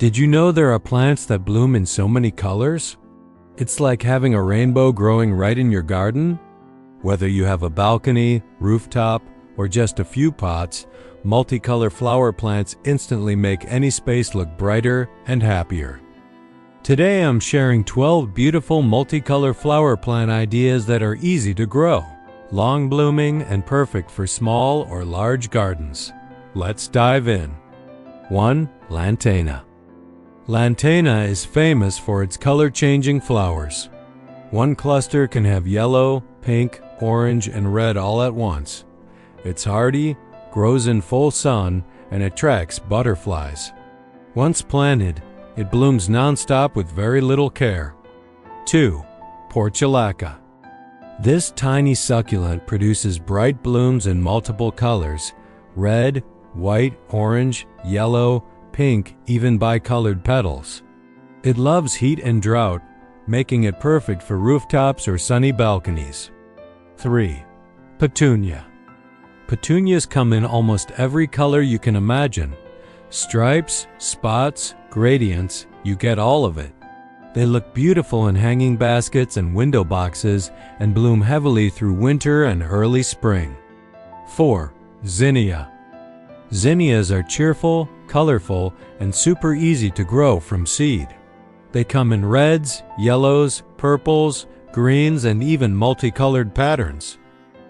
Did you know there are plants that bloom in so many colors? It's like having a rainbow growing right in your garden. Whether you have a balcony, rooftop, or just a few pots, multicolor flower plants instantly make any space look brighter and happier. Today I'm sharing 12 beautiful multicolor flower plant ideas that are easy to grow, long blooming, and perfect for small or large gardens. Let's dive in. 1. Lantana. Lantana is famous for its color-changing flowers. One cluster can have yellow, pink, orange, and red all at once. It's hardy, grows in full sun, and attracts butterflies. Once planted, it blooms non-stop with very little care. 2. Portulaca. This tiny succulent produces bright blooms in multiple colors: red, white, orange, yellow, pink, even bicolored petals. It loves heat and drought, making it perfect for rooftops or sunny balconies. 3. Petunia. Petunias come in almost every color you can imagine. Stripes, spots, gradients, you get all of it. They look beautiful in hanging baskets and window boxes and bloom heavily through winter and early spring. 4. Zinnia. Zinnias are cheerful, colorful, and super easy to grow from seed. They come in reds, yellows, purples, greens, and even multicolored patterns.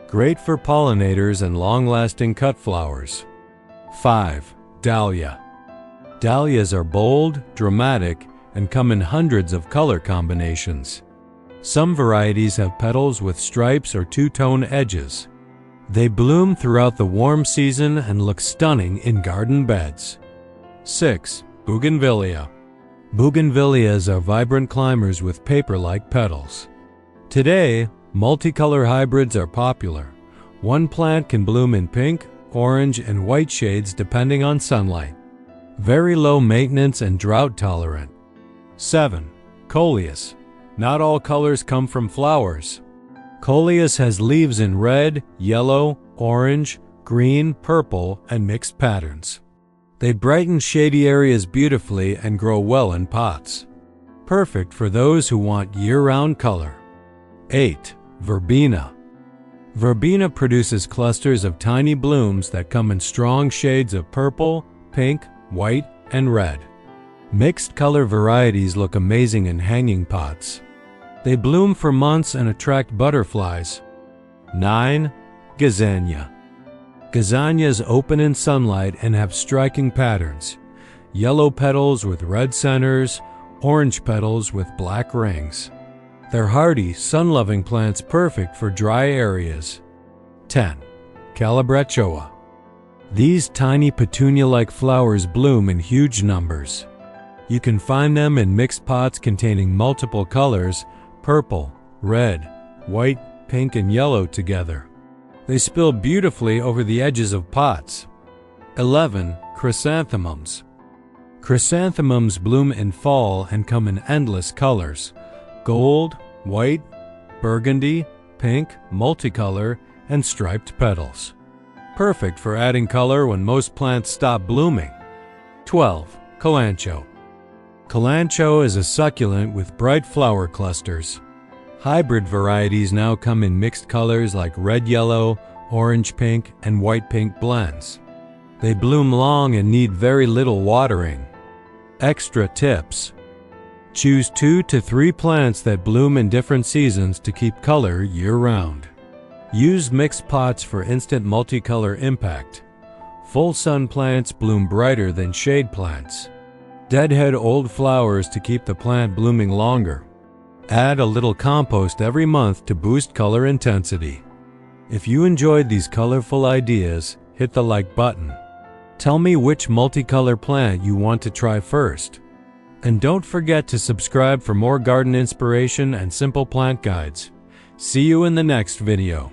Great for pollinators and long-lasting cut flowers. 5. Dahlia. Dahlias are bold, dramatic, and come in hundreds of color combinations. Some varieties have petals with stripes or two-tone edges. They bloom throughout the warm season and look stunning in garden beds. 6. Bougainvillea. Bougainvilleas are vibrant climbers with paper-like petals. Today, multicolor hybrids are popular. One plant can bloom in pink, orange, and white shades depending on sunlight. Very low maintenance and drought tolerant. 7. Coleus. Not all colors come from flowers. Coleus has leaves in red, yellow, orange, green, purple, and mixed patterns. They brighten shady areas beautifully and grow well in pots. Perfect for those who want year-round color. 8. Verbena. Verbena produces clusters of tiny blooms that come in strong shades of purple, pink, white, and red. Mixed color varieties look amazing in hanging pots. They bloom for months and attract butterflies. 9. Zinnia. Zinnias open in sunlight and have striking patterns. Yellow petals with red centers, orange petals with black rings. They're hardy, sun-loving plants perfect for dry areas. 10. Calabrechoa. These tiny petunia-like flowers bloom in huge numbers. You can find them in mixed pots containing multiple colors: purple, red, white, pink, and yellow together. They spill beautifully over the edges of pots. 11. Chrysanthemums. Chrysanthemums bloom in fall and come in endless colors: gold, white, burgundy, pink, multicolor, and striped petals. Perfect for adding color when most plants stop blooming. 12. Kalanchoe. Kalanchoe is a succulent with bright flower clusters. Hybrid varieties now come in mixed colors like red-yellow, orange-pink, and white-pink blends. They bloom long and need very little watering. Extra tips: choose 2 to 3 plants that bloom in different seasons to keep color year-round. Use mixed pots for instant multicolor impact. Full sun plants bloom brighter than shade plants. Deadhead old flowers to keep the plant blooming longer. Add a little compost every month to boost color intensity. If you enjoyed these colorful ideas, hit the like button. Tell me which multicolor plant you want to try first. And don't forget to subscribe for more garden inspiration and simple plant guides. See you in the next video.